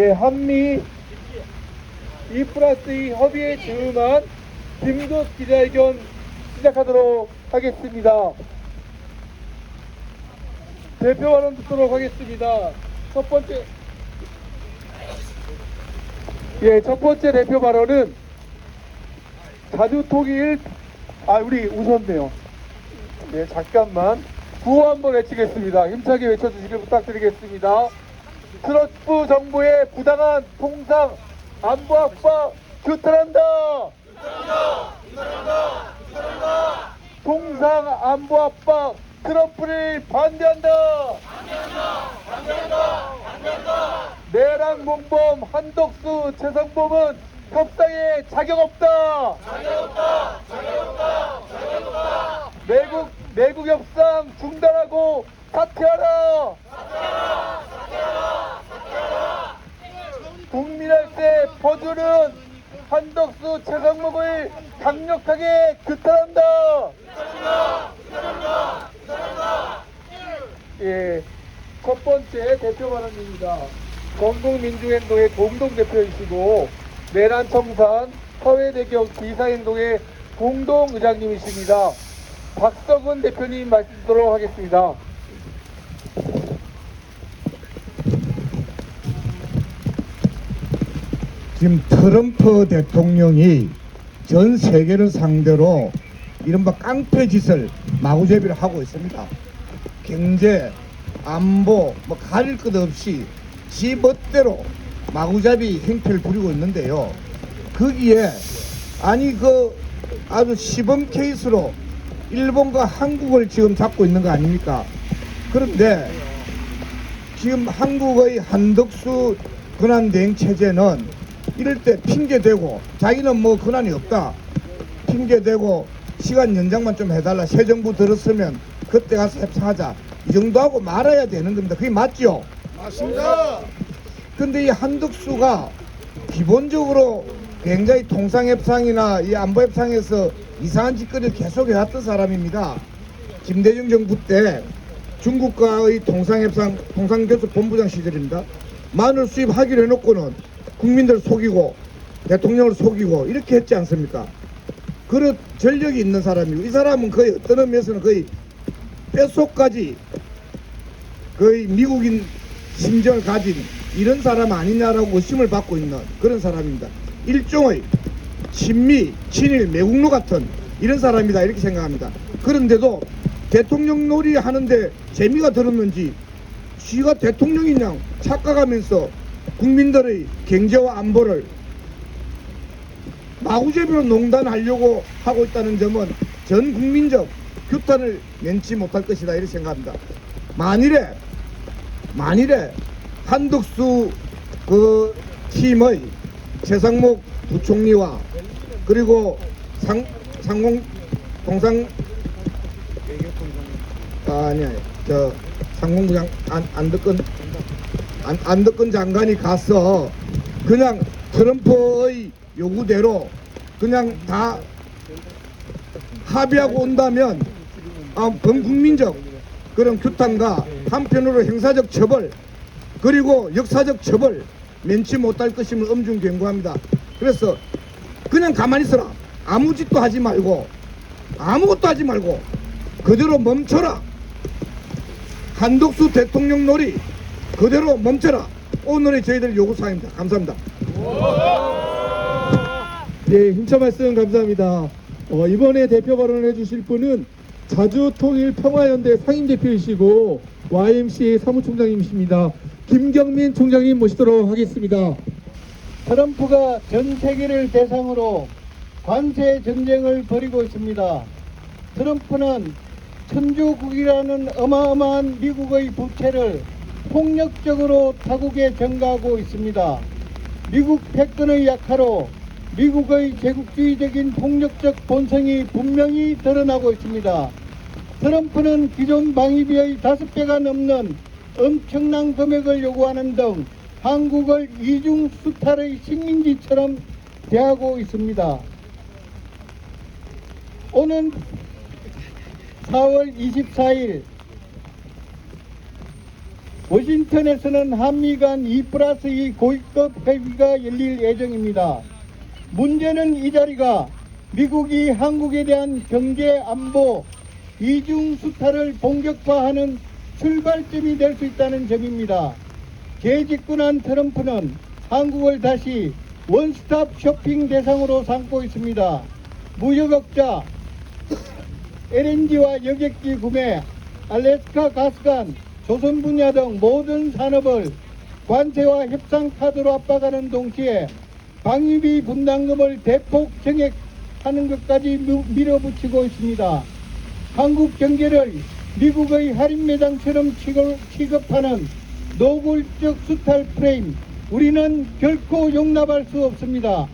한미 2+2 협의에 준한 긴급 기자회견 시작하도록 하겠습니다. 대표 발언 듣도록 하겠습니다. 첫 번째 대표 발언은 자주통일, 우리 우셨네요. 잠깐만. 구호 한번 외치겠습니다. 힘차게 외쳐주시길 부탁드리겠습니다. 트럼프 정부의 부당한 통상 안보 압박 규탄한다. 통상 안보 압박 트럼프를 반대한다. 내랑 몽범 한덕수 최성범은 협상에 자격 없다. 내국 협상 중단하고 사퇴하라. 국민한테 퍼주는 한덕수 최성범을 강력하게 규탄한다. 첫 번째 대표 발언입니다. 전국민주행동의 공동대표이시고 내란청산 서해대교 기사행동의 공동의장님이십니다. 박석은 대표님 말씀 듣도록 하겠습니다. 지금 트럼프 대통령이 전 세계를 상대로 이른바 깡패짓을 마구잡이를 하고 있습니다. 경제, 안보 가릴 것 없이 지 멋대로 마구잡이 행태를 부리고 있는데요. 거기에 아주 시범 케이스로 일본과 한국을 지금 잡고 있는 거 아닙니까? 그런데 지금 한국의 한덕수 권한대행 체제는 이럴 때 핑계대고 자기는 권한이 없다 핑계대고 시간 연장만 좀 해달라, 새 정부 들었으면 그때 가서 협상하자, 이 정도 하고 말아야 되는 겁니다. 그게 맞죠? 맞습니다. 근데 이 한덕수가 기본적으로 굉장히 통상협상이나 이 안보협상에서 이상한 짓거리를 계속 해왔던 사람입니다. 김대중 정부 때 중국과의 통상협상, 통상교섭 본부장 시절입니다. 마늘 수입하기로 해놓고는 국민들 속이고 대통령을 속이고 이렇게 했지 않습니까? 그런 전력이 있는 사람이고, 이 사람은 거의 어떤 의미에서는 거의 뼛속까지 거의 미국인 심정을 가진 이런 사람 아니냐라고 의심을 받고 있는 그런 사람입니다. 일종의 친미, 친일, 매국노 같은 이런 사람이다 이렇게 생각합니다. 그런데도 대통령 놀이 하는데 재미가 들었는지 지가 대통령인 양 착각하면서 국민들의 경제와 안보를 마구잡이로 농단하려고 하고 있다는 점은 전 국민적 규탄을 면치 못할 것이다 이렇게 생각합니다. 만일에 한덕수 그 팀의 최상목 부총리와 그리고 상공 동상 상공부장 안덕근 장관이 가서 그냥 트럼프의 요구대로 그냥 다 합의하고 온다면 범국민적 그런 규탄과 한편으로 형사적 처벌 그리고 역사적 처벌 면치 못할 것임을 엄중 경고합니다. 그래서 그냥 가만히 있어라. 아무 짓도 하지 말고 아무것도 하지 말고 그대로 멈춰라. 한덕수 대통령 놀이 그대로 멈춰라. 오늘의 저희들 요구사항입니다. 감사합니다. 힘찬 말씀 감사합니다. 이번에 대표 발언을 해주실 분은 자주통일평화연대 상임대표이시고 YMCA 사무총장님이십니다. 김경민 총장님 모시도록 하겠습니다. 트럼프가 전 세계를 대상으로 관세 전쟁을 벌이고 있습니다. 트럼프는 천주국이라는 어마어마한 미국의 부채를 폭력적으로 타국에 전가하고 있습니다. 미국 패권의 약화로 미국의 제국주의적인 폭력적 본성이 분명히 드러나고 있습니다. 트럼프는 기존 방위비의 5배가 넘는 엄청난 금액을 요구하는 등 한국을 이중 수탈의 식민지처럼 대하고 있습니다. 오는 4월 24일 워싱턴에서는 한미 간 2+2 고위급 회의가 열릴 예정입니다. 문제는 이 자리가 미국이 한국에 대한 경제 안보 이중 수탈을 본격화하는 출발점이 될 수 있다는 점입니다. 재집권한 트럼프는 한국을 다시 원스톱 쇼핑 대상으로 삼고 있습니다. 무역업자, LNG와 여객기 구매, 알래스카 가스관, 조선 분야 등 모든 산업을 관세와 협상 카드로 압박하는 동시에 방위비 분담금을 대폭 정액하는 것까지 밀어붙이고 있습니다. 한국 경제를 미국의 할인 매장처럼 취급하는 노골적 수탈 프레임, 우리는 결코 용납할 수 없습니다.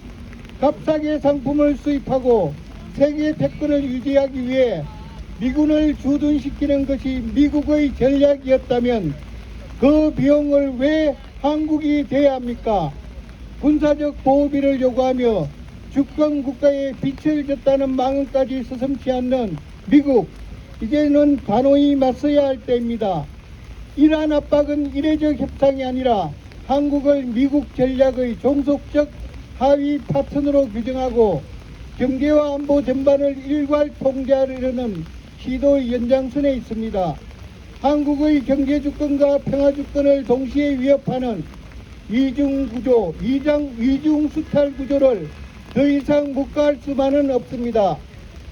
값싸게 상품을 수입하고 세계 패권을 유지하기 위해 미군을 주둔시키는 것이 미국의 전략이었다면 그 비용을 왜 한국이 대야 합니까? 군사적 보호비를 요구하며 주권 국가에 빚을 졌다는 망언까지 서슴지 않는 미국, 이제는 단호히 맞서야 할 때입니다. 이러한 압박은 이례적 협상이 아니라 한국을 미국 전략의 종속적 하위 파트너로 규정하고 경제와 안보 전반을 일괄 통제하려는 시도의 연장선에 있습니다. 한국의 경제 주권과 평화 주권을 동시에 위협하는 이중 구조, 이중 수탈 구조를 더 이상 묵과할 수만은 없습니다.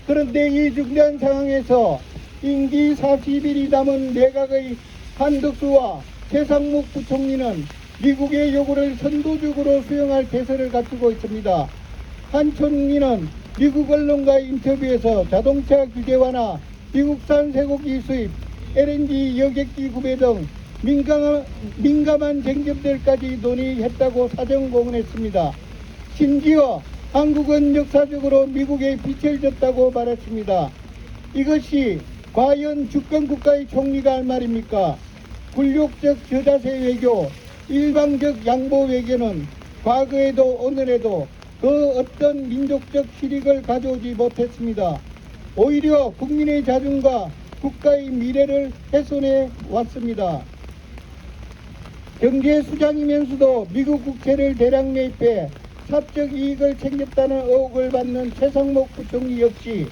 그런데 이 중대한 상황에서 임기 40일이 남은 내각의 한덕수와 최상목 부총리는 미국의 요구를 선도적으로 수용할 태세를 갖추고 있습니다. 한 총리는 미국 언론과의 인터뷰에서 자동차 규제 완화, 미국산 쇠고기 수입, LNG 여객기 구매 등 민감한 쟁점들까지 논의했다고 사정 공언했습니다. 심지어 한국은 역사적으로 미국에 빚을 졌다고 말했습니다. 이것이 과연 주권국가의 총리가 할 말입니까? 굴욕적 저자세 외교, 일방적 양보 외교는 과거에도 오늘에도 그 어떤 민족적 실익을 가져오지 못했습니다. 오히려 국민의 자존과 국가의 미래를 훼손해 왔습니다. 경제 수장이면서도 미국 국채를 대량 매입해 사적 이익을 챙겼다는 의혹을 받는 최상목 부총리 역시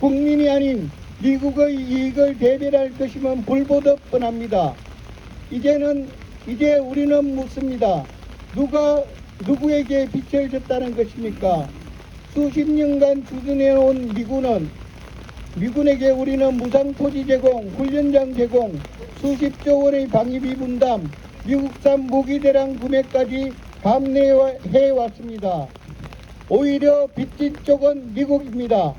국민이 아닌 미국의 이익을 대변할 것이면 불보듯 뻔합니다. 이제 우리는 묻습니다. 누구에게 빚을 졌다는 것입니까? 수십 년간 주둔해온 미군에게 우리는 무상토지 제공, 훈련장 제공, 수십조 원의 방위비 분담, 미국산 무기대량 구매까지 감내해왔습니다. 오히려 빚진 쪽은 미국입니다.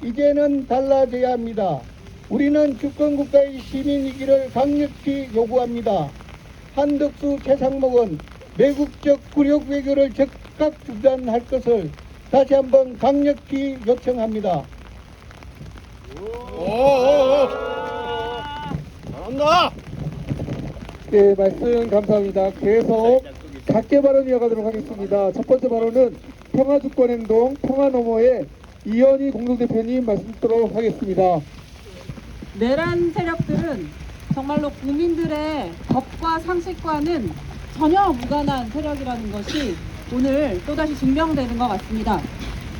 이제는 달라져야 합니다. 우리는 주권국가의 시민이기를 강력히 요구합니다. 한덕수, 최상목은 매국적 굴욕 외교를 즉각 중단할 것을 다시 한번 강력히 요청합니다. 잘한다. 네, 말씀 감사합니다. 계속 작게 발언 이어가도록 하겠습니다. 첫 번째 발언은 평화주권행동 평화노모의 이현희 공동대표님 말씀 듣도록 하겠습니다. 내란 세력들은 정말로 국민들의 법과 상식과는 전혀 무관한 세력이라는 것이 오늘 또다시 증명되는 것 같습니다.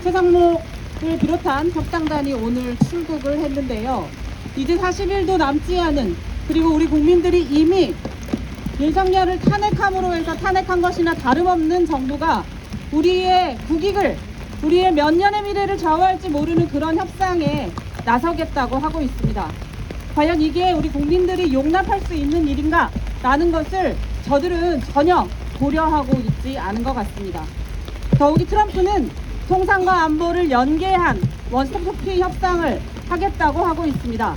최상목을 비롯한 협상단이 오늘 출국을 했는데요. 이제 40일도 남지 않은, 그리고 우리 국민들이 이미 윤석열을 탄핵함으로 해서 탄핵한 것이나 다름없는 정부가 우리의 국익을, 우리의 몇 년의 미래를 좌우할지 모르는 그런 협상에 나서겠다고 하고 있습니다. 과연 이게 우리 국민들이 용납할 수 있는 일인가? 라는 것을 저들은 전혀 고려하고 있지 않은 것 같습니다. 더욱이 트럼프는 통상과 안보를 연계한 원스톱 쇼핑 협상을 하겠다고 하고 있습니다.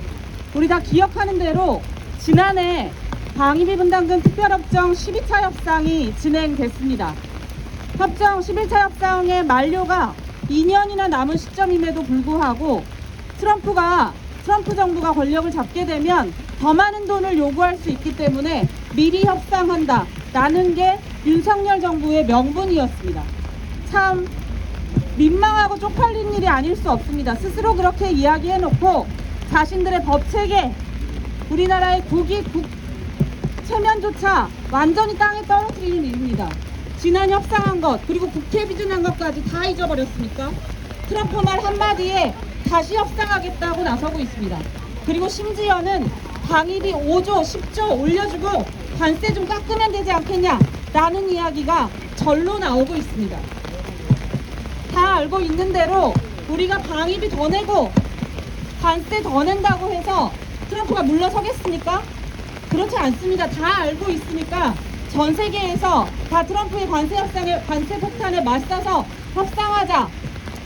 우리 다 기억하는 대로 지난해 방위비 분담금 특별협정 12차 협상이 진행됐습니다. 협정 11차 협상의 만료가 2년이나 남은 시점임에도 불구하고 트럼프 정부가 권력을 잡게 되면 더 많은 돈을 요구할 수 있기 때문에 미리 협상한다라는 게 윤석열 정부의 명분이었습니다. 참 민망하고 쪽팔린 일이 아닐 수 없습니다. 스스로 그렇게 이야기해놓고 자신들의 법체계, 우리나라의 체면조차 완전히 땅에 떨어뜨리는 일입니다. 지난 협상한 것 그리고 국회 비준한 것까지 다 잊어버렸습니까? 트럼프 말 한마디에 다시 협상하겠다고 나서고 있습니다. 그리고 심지어는 방위비 5조 10조 올려주고 관세 좀 깎으면 되지 않겠냐 라는 이야기가 절로 나오고 있습니다. 다 알고 있는 대로 우리가 방위비 더 내고 관세 더 낸다고 해서 트럼프가 물러서겠습니까? 그렇지 않습니다. 다 알고 있으니까 전 세계에서 다 트럼프의 관세 폭탄에 맞서서 협상하자,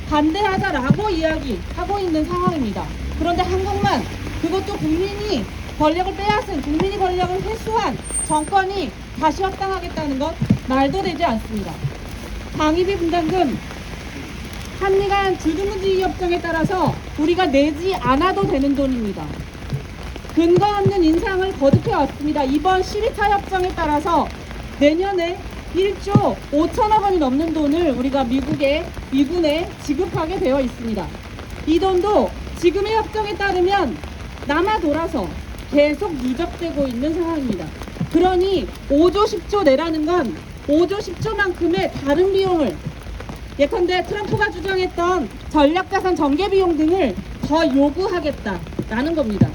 반대하자라고 이야기하고 있는 상황입니다. 그런데 한국만, 그것도 국민이 권력을 빼앗은, 국민이 권력을 회수한 정권이 다시 협상하겠다는 것 말도 되지 않습니다. 방위비 분담금 한미 간 주주무지 협정에 따라서 우리가 내지 않아도 되는 돈입니다. 근거 없는 인상을 거듭해 왔습니다. 이번 12차 협정에 따라서 내년에 1조 5천억 원이 넘는 돈을 우리가 미군에 지급하게 되어 있습니다. 이 돈도 지금의 협정에 따르면 남아 돌아서 계속 누적되고 있는 상황입니다. 그러니 5조 10조 내라는 건 5조 10조만큼의 다른 비용을, 예컨대 트럼프가 주장했던 전략자산 전개비용 등을 더 요구하겠다라는 겁니다.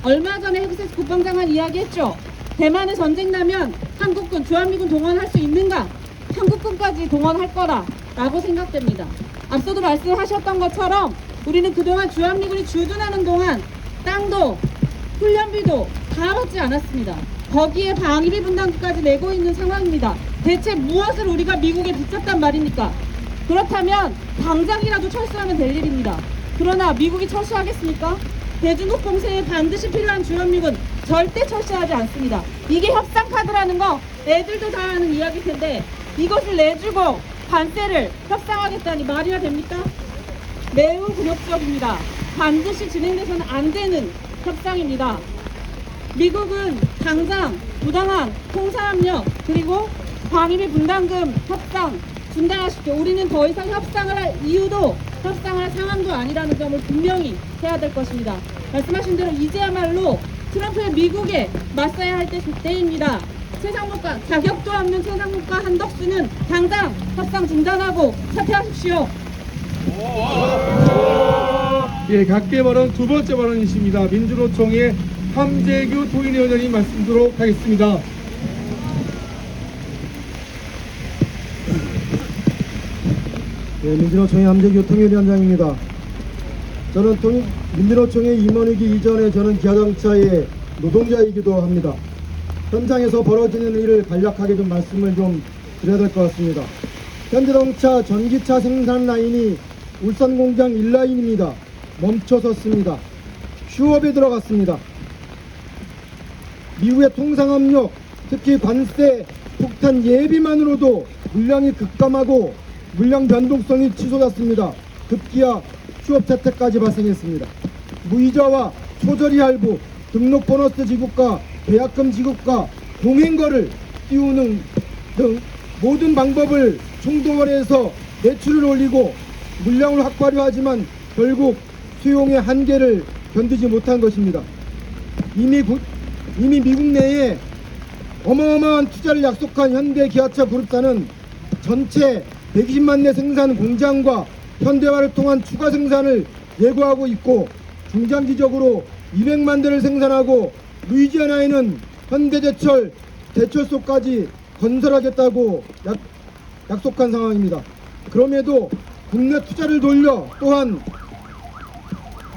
얼마 전에 헤그세스 국방장관 이야기했죠. 대만에 전쟁 나면 한국군, 주한미군 동원할 수 있는가? 한국군까지 동원할 거라고 생각됩니다. 앞서도 말씀하셨던 것처럼 우리는 그동안 주한미군이 주둔하는 동안 땅도 훈련비도 다 받지 않았습니다. 거기에 방위비 분담금까지 내고 있는 상황입니다. 대체 무엇을 우리가 미국에 비쳤단 말입니까? 그렇다면 당장이라도 철수하면 될 일입니다. 그러나 미국이 철수하겠습니까? 대중국 공세에 반드시 필요한 주한미군 절대 철수하지 않습니다. 이게 협상 카드라는 거 애들도 다 아는 이야기일 텐데 이것을 내주고 관세를 협상하겠다니 말이나 됩니까? 매우 굴욕적입니다. 반드시 진행돼서는 안 되는 협상입니다. 미국은 당장 부당한 통사압력 그리고 방위비 분담금 협상 중단하십시오. 우리는 더 이상 협상을 할 이유도 협상할 상황도 아니라는 점을 분명히 해야 될 것입니다. 말씀하신 대로 이제야말로 트럼프의 미국에 맞서야 할 때입니다. 최상목과 자격도 없는 최상목과 한덕수는 당장 협상 중단하고 사퇴하십시오. 예, 각계 발언 두 번째 발언이십니다. 민주노총의 함재규 도인위원장님 말씀 드리도록 하겠습니다. 네, 민주노총의 함재규 통일위원장입니다. 저는 민주노총의 임원이기 이전에 저는 기아자동차의 노동자이기도 합니다. 현장에서 벌어지는 일을 간략하게 좀 말씀을 좀 드려야 될 것 같습니다. 현대자동차 전기차 생산 라인이 울산 공장 1라인입니다. 멈춰섰습니다. 휴업에 들어갔습니다. 미국의 통상압력, 특히 관세 폭탄 예비만으로도 물량이 급감하고 물량 변동성이 치솟았습니다. 급기야 휴업 사태까지 발생했습니다. 무이자와 초저리 할부, 등록 보너스 지급과 계약금 지급과 동행거를 띄우는 등 모든 방법을 총동원해서 매출을 올리고 물량을 확보하려 하지만 결국 수용의 한계를 견디지 못한 것입니다. 이미 미국 내에 어마어마한 투자를 약속한 현대기아차 그룹사는 전체 120만 대 생산 공장과 현대화를 통한 추가 생산을 예고하고 있고 중장기적으로 200만 대를 생산하고 루이지애나에는 현대제철 대철소까지 건설하겠다고 약속한 상황입니다. 그럼에도 국내 투자를 돌려 또한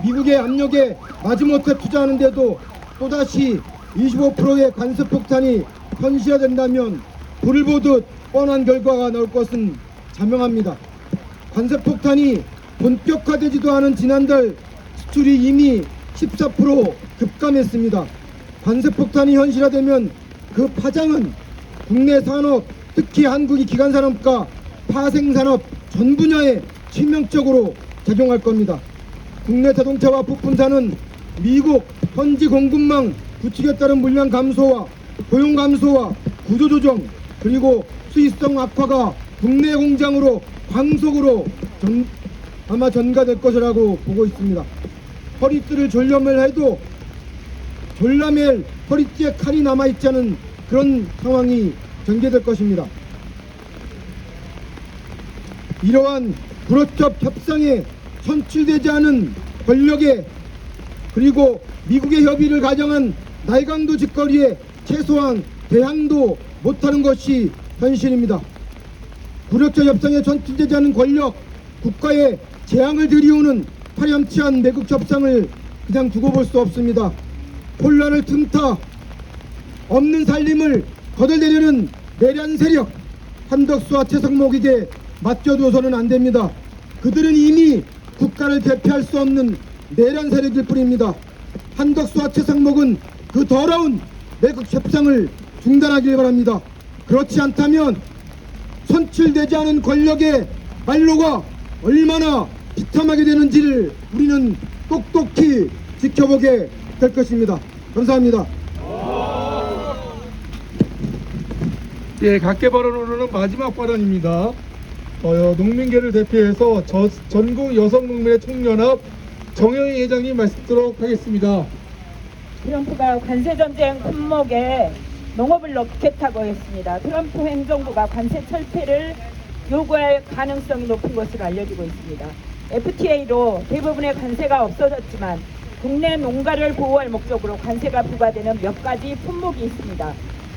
미국의 압력에 마지못해 투자하는데도 또다시 25%의 관세 폭탄이 현실화된다면 불을 보듯 뻔한 결과가 나올 것은 자명합니다. 관세 폭탄이 본격화되지도 않은 지난달 수출이 이미 14% 급감했습니다. 관세 폭탄이 현실화되면 그 파장은 국내 산업, 특히 한국의 기간산업과 파생산업 전 분야에 치명적으로 작용할 겁니다. 국내 자동차와 부품사는 미국 현지 공급망 구축에 따른 물량 감소와 고용 감소와 구조조정 그리고 수익성 악화가 국내 공장으로 광속으로 아마 전가될 것이라고 보고 있습니다. 허리띠를 졸려맬 해도 졸라맬 허리띠에 칼이 남아있지 않은 그런 상황이 전개될 것입니다. 이러한 불어첩 협상에 선출되지 않은 권력에 그리고 미국의 협의를 가정한 날강도 짓거리에 최소한 대항도 못하는 것이 현실입니다. 불어첩 협상에 선출되지 않은 권력, 국가에 재앙을 들이오는 파렴치한 매국 협상을 그냥 두고 볼 수 없습니다. 혼란을 틈타 없는 살림을 거덜내려는 내란 세력 한덕수와 최성목에게 맡겨두어서는 안 됩니다. 그들은 이미 국가를 대표할 수 없는 내란 세력일 뿐입니다. 한덕수와 최성목은 그 더러운 매국 협상을 중단하길 바랍니다. 그렇지 않다면 선출되지 않은 권력의 말로가 얼마나 비참하게 되는지를 우리는 똑똑히 지켜보게 될 것입니다. 감사합니다. 예, 각계 발언으로는 마지막 발언입니다. 농민계를 대표해서 전국 여성농민의 총연합 정영희 회장님 말씀 듣도록 하겠습니다. 트럼프가 관세전쟁 품목에 농업을 넣겠다고 했습니다. 트럼프 행정부가 관세 철폐를 요구할 가능성이 높은 것으로 알려지고 있습니다. FTA로 대부분의 관세가 없어졌지만 국내 농가를 보호할 목적으로 관세가 부과되는 몇 가지 품목이 있습니다.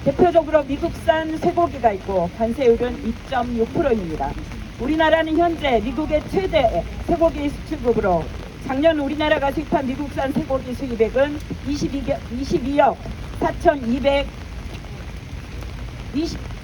대표적으로 미국산 쇠고기가 있고 관세율은 2.6%입니다. 우리나라는 현재 미국의 최대 쇠고기 수출국으로 작년 우리나라가 수입한 미국산 쇠고기 수입액은 22억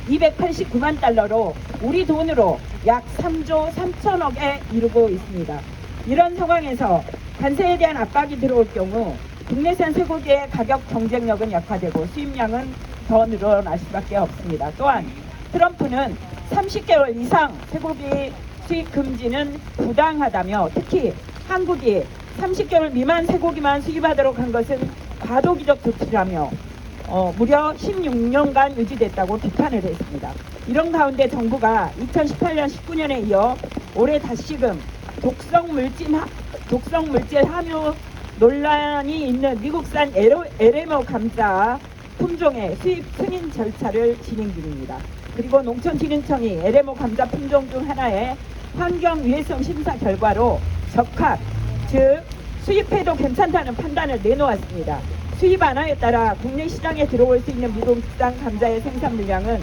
4,289만 달러로 우리 돈으로 약 3조 3천억에 이르고 있습니다. 이런 상황에서 관세에 대한 압박이 들어올 경우 국내산 쇠고기의 가격 경쟁력은 약화되고 수입량은 더 늘어날 수밖에 없습니다. 또한 트럼프는 30개월 이상 쇠고기 수입 금지는 부당하다며 특히 한국이 30개월 미만 쇠고기만 수입하도록 한 것은 과도기적 조치라며 무려 16년간 유지됐다고 비판을 했습니다. 이런 가운데 정부가 2018년 19년에 이어 올해 다시금 독성물질 함유 논란이 있는 미국산 LMO 감자 품종의 수입 승인 절차를 진행 중입니다. 그리고 농촌진흥청이 LMO 감자 품종 중 하나의 환경위해성 심사 결과로 적합, 즉 수입해도 괜찮다는 판단을 내놓았습니다. 수입 완화에 따라 국내 시장에 들어올 수 있는 미국산 감자의 생산 물량은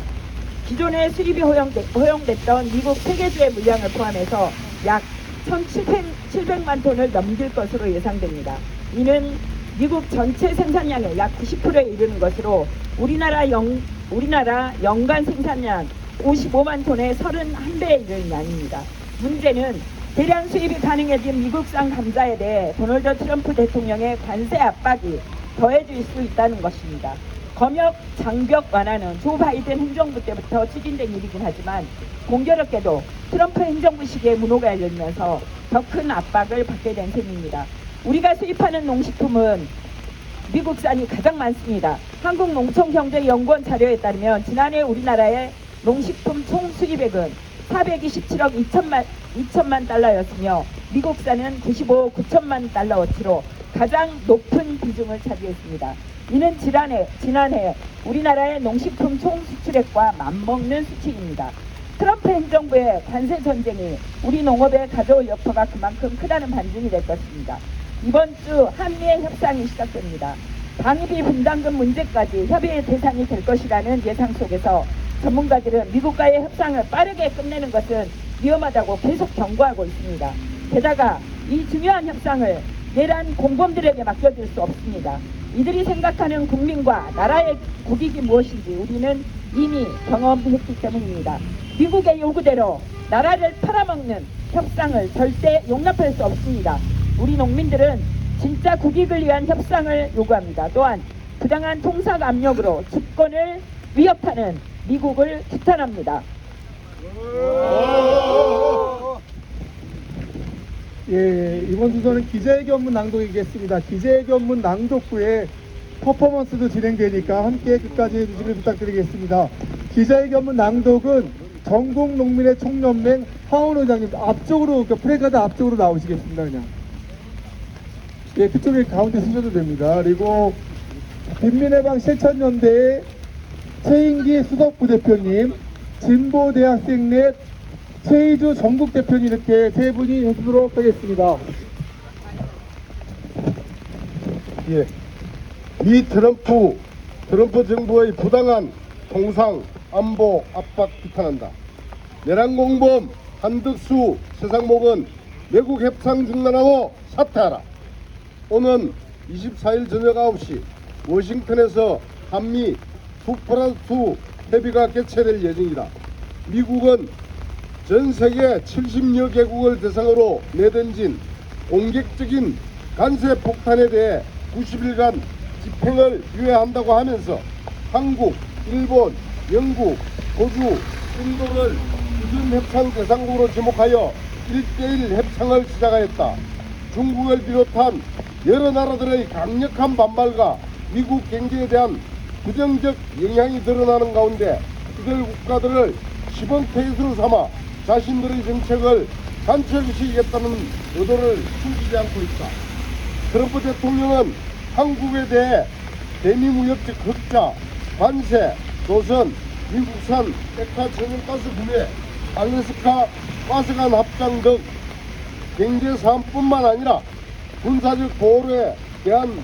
기존에 수입이 허용됐던 미국 세계주의 물량을 포함해서 약 1,700만 톤을 넘길 것으로 예상됩니다. 이는 미국 전체 생산량의 약 90%에 이르는 것으로 우리나라 연간 생산량 55만 톤의 31배에 이르는 양입니다. 문제는 대량 수입이 가능해진 미국산 감자에 대해 도널드 트럼프 대통령의 관세 압박이 더해질 수 있다는 것입니다. 검역 장벽 완화는 조 바이든 행정부 때부터 추진된 일이긴 하지만 공교롭게도 트럼프 행정부 시기에 무노가 열리면서 더 큰 압박을 받게 된 셈입니다. 우리가 수입하는 농식품은 미국산이 가장 많습니다. 한국농촌경제연구원 자료에 따르면 지난해 우리나라의 농식품 총 수입액은 427억 2천만 달러였으며 미국산은 95억 9천만 달러어치로 가장 높은 비중을 차지했습니다. 이는 지난해 우리나라의 농식품 총 수출액과 맞먹는 수치입니다. 트럼프 행정부의 관세 전쟁이 우리 농업에 가져올 여파가 그만큼 크다는 반증이 될 것입니다. 이번 주 한미의 협상이 시작됩니다. 방위비 분담금 문제까지 협의의 대상이 될 것이라는 예상 속에서 전문가들은 미국과의 협상을 빠르게 끝내는 것은 위험하다고 계속 경고하고 있습니다. 게다가 이 중요한 협상을 내란 공범들에게 맡겨둘 수 없습니다. 이들이 생각하는 국민과 나라의 국익이 무엇인지 우리는 이미 경험했기 때문입니다. 미국의 요구대로 나라를 팔아먹는 협상을 절대 용납할 수 없습니다. 우리 농민들은 진짜 국익을 위한 협상을 요구합니다. 또한 부당한 통상 압력으로 집권을 위협하는 미국을 규탄합니다. 예, 이번 순서는 기자회견문 낭독이겠습니다. 기자회견문 낭독 후에 퍼포먼스도 진행되니까 함께 끝까지 해주시길 부탁드리겠습니다. 기자회견문 낭독은 전국농민의 총연맹 하원 의장님 앞쪽으로, 프레카드 앞쪽으로 나오시겠습니다. 그냥. 예, 그쪽에 가운데 쓰셔도 됩니다. 그리고 빈민해방 실천연대의 최인기 수석부대표님, 진보대학생 넷 최희주 전국대표님 이렇게 세 분이 해주도록 하겠습니다. 예. 이 트럼프 정부의 부당한 통상 안보 압박 비판한다. 내란공범 한덕수 세상목은 외국 협상 중단하고 사퇴하라. 오는 24일 저녁 9시 워싱턴에서 한미 2+2 협의가 개최될 예정이다. 미국은 전 세계 70여 개국을 대상으로 내던진 공격적인 간세 폭탄에 대해 90일간 집행을 유예한다고 하면서 한국, 일본, 영국, 호주, 인도를 우선 협상 대상국으로 지목하여 1대1 협상을 시작하였다. 중국을 비롯한 여러 나라들의 강력한 반발과 미국 경제에 대한 부정적 영향이 드러나는 가운데 이들 국가들을 시범 케이스로 삼아 자신들의 정책을 관철시키겠다는 의도를 숨기지 않고 있다. 트럼프 대통령은 한국에 대해 대미무역적 흑자, 관세, 조선, 미국산 액화 천연가스 구매, 알래스카 가스관 합장 등 경제 사안뿐만 아니라 군사적 보호에 대한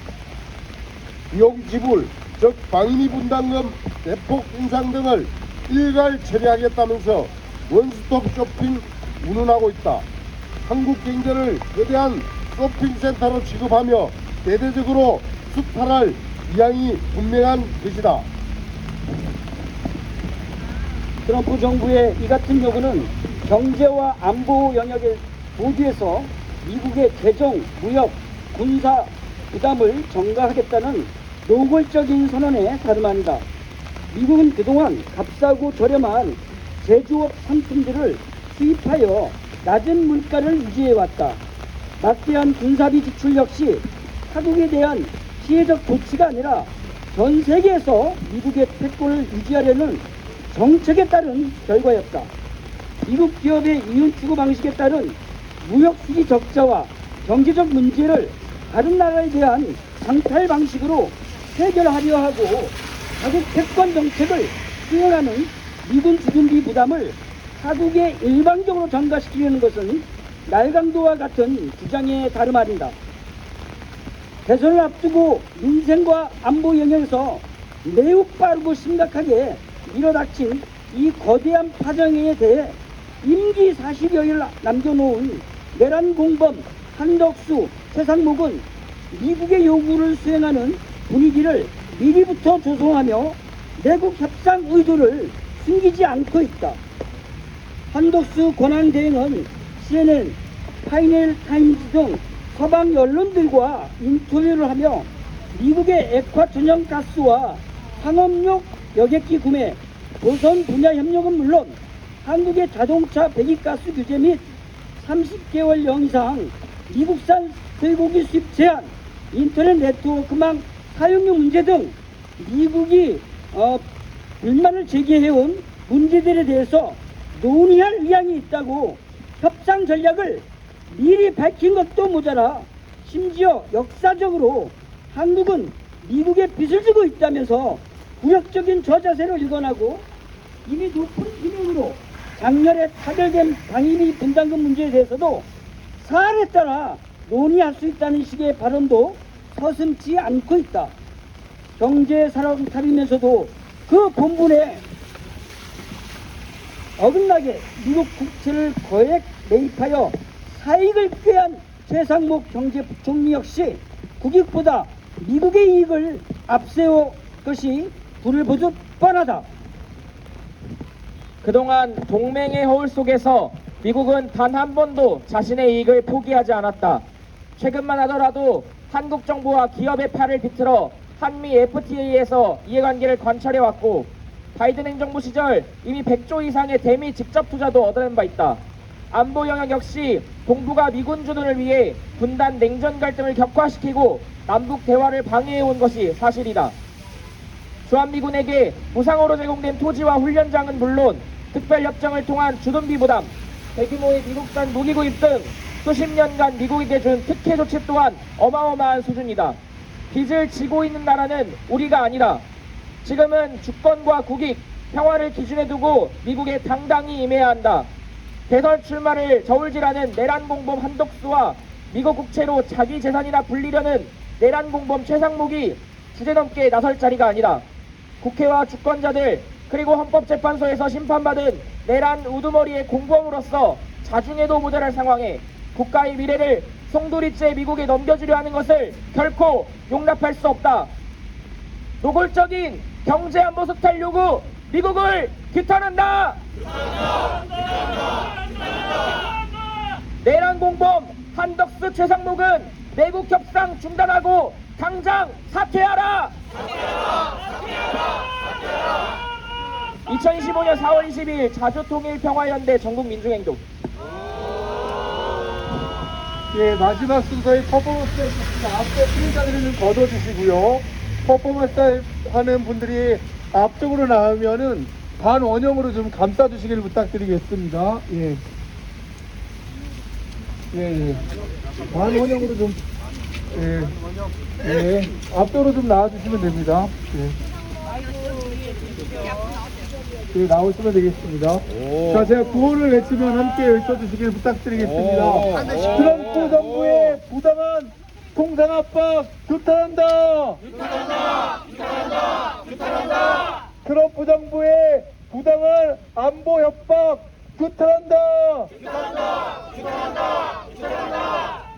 비용 지불, 즉 방위비 분담금 대폭 인상 등을 일괄 처리하겠다면서 원스톱 쇼핑 운운하고 있다. 한국 경제를 거대한 쇼핑센터로 취급하며 대대적으로 수탈할 의향이 분명한 것이다. 트럼프 정부의 이 같은 요구는 경제와 안보 영역의 모두에서 미국의 재정, 무역, 군사 부담을 전가하겠다는 노골적인 선언에 다름 아니다. 미국은 그동안 값싸고 저렴한 제조업 상품들을 수입하여 낮은 물가를 유지해왔다. 막대한 군사비 지출 역시 타국에 대한 피해적 조치가 아니라 전 세계에서 미국의 패권을 유지하려는 정책에 따른 결과였다. 미국 기업의 이윤 추구 방식에 따른 무역 수지 적자와 경제적 문제를 다른 나라에 대한 강탈 방식으로 해결하려 하고 자국 패권 정책을 수행하는 미군 주둔비 부담을 타국에 일방적으로 전가시키려는 것은 날강도와 같은 주장에 다름 아니다. 대선을 앞두고 민생과 안보 영역에서 매우 빠르고 심각하게 밀어닥친 이 거대한 파장에 대해 임기 40여일 남겨놓은 내란 공범 한덕수 세상목은 미국의 요구를 수행하는 분위기를 미리부터 조성하며 내국 협상 의도를 숨기지 않고 있다. 한덕수 권한대행은 CNN, 파이널 타임즈 등 서방 언론들과 인터뷰를 하며 미국의 액화 천연가스와 상업용 여객기 구매, 조선 분야 협력은 물론 한국의 자동차 배기가스 규제 및 30개월령 이상 미국산 쇠고기 수입 제한, 인터넷 네트워크망 사용료 문제 등 미국이 불만을 제기해온 문제들에 대해서 논의할 의향이 있다고 협상 전략을 미리 밝힌 것도 모자라 심지어 역사적으로 한국은 미국에 빚을 지고 있다면서 굴욕적인 저자세로 일관하고 이미 높은 비명으로 작년에 타결된 방위비 분담금 문제에 대해서도 사안에 따라 논의할 수 있다는 식의 발언도 서슴지 않고 있다. 경제 산업탑이면서도 그 본분에 어긋나게 미국 국채를 거액 매입하여 사익을 꾀한 최상목 경제부총리 역시 국익보다 미국의 이익을 앞세워 것이 불을 보듯 뻔하다. 그동안 동맹의 허울 속에서 미국은 단 한 번도 자신의 이익을 포기하지 않았다. 최근만 하더라도 한국 정부와 기업의 팔을 비틀어 한미 FTA에서 이해관계를 관철해왔고 바이든 행정부 시절 이미 100조 이상의 대미 직접 투자도 얻어낸 바 있다. 안보 영역 역시 동북아 미군 주둔을 위해 분단 냉전 갈등을 격화시키고 남북 대화를 방해해온 것이 사실이다. 주한미군에게 무상으로 제공된 토지와 훈련장은 물론 특별협정을 통한 주둔비 부담, 대규모의 미국산 무기 구입 등 수십 년간 미국에게 준 특혜 조치 또한 어마어마한 수준이다. 빚을 지고 있는 나라는 우리가 아니라 지금은 주권과 국익, 평화를 기준에 두고 미국에 당당히 임해야 한다. 대선 출마를 저울질하는 내란 공범 한덕수와 미국 국채로 자기 재산이나 불리려는 내란 공범 최상목이 주제넘게 나설 자리가 아니다. 국회와 주권자들 그리고 헌법재판소에서 심판받은 내란 우두머리의 공범으로서 자중해도 모자랄 상황에 국가의 미래를 송두리째 미국에 넘겨주려 하는 것을 결코 용납할 수 없다. 노골적인 경제안보 수탈 요구, 미국을 규탄한다. 내란 공범 한덕수 최상목은 내국 협상 중단하고 당장 사퇴하라. 2025년 4월 20일 자주통일평화연대 전국민중행동. 예, 마지막 순서의 퍼포먼스 있습니다. 앞에 피해자들을 좀 걷어주시고요. 퍼포먼스 하는 분들이 앞쪽으로 나오면은 반원형으로 좀 감싸주시길 부탁드리겠습니다. 예. 예, 예. 반원형으로 좀, 예. 예. 앞쪽으로 좀 나와주시면 됩니다. 예. 예, 나오시면 되겠습니다. 자, 제가 구호를 외치면 함께 외쳐주시길 부탁드리겠습니다. 트럼프 정부의 부당한 통상 압박 규탄한다. 트럼프 정부의 부당한 안보 협박 규탄한다.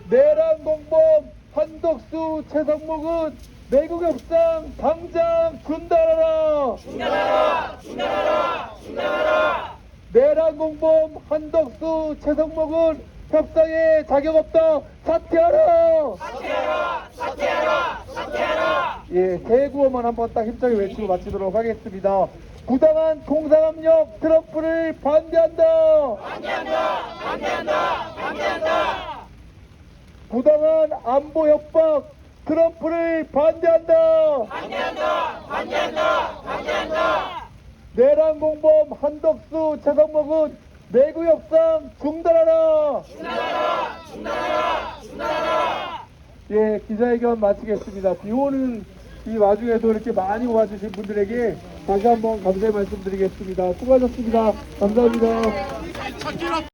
내란 공범 한덕수 최상목은 내국 협상 당장 중단하라. 내란 공범 한덕수 최상목은 협상에 자격 없다. 사퇴하라. 예, 새 구호만 한번 딱 힘차게 외치고 마치도록 하겠습니다. 부당한 통상압력 트럼프를 반대한다. 부당한 안보 협박 트럼프를 반대한다. 내란 공범 한덕수 최상목은 내국 협상 중단하라. 예, 기자회견 마치겠습니다. 비오는 이 와중에도 이렇게 많이 와주신 분들에게 다시 한번 감사의 말씀드리겠습니다. 수고하셨습니다. 감사합니다.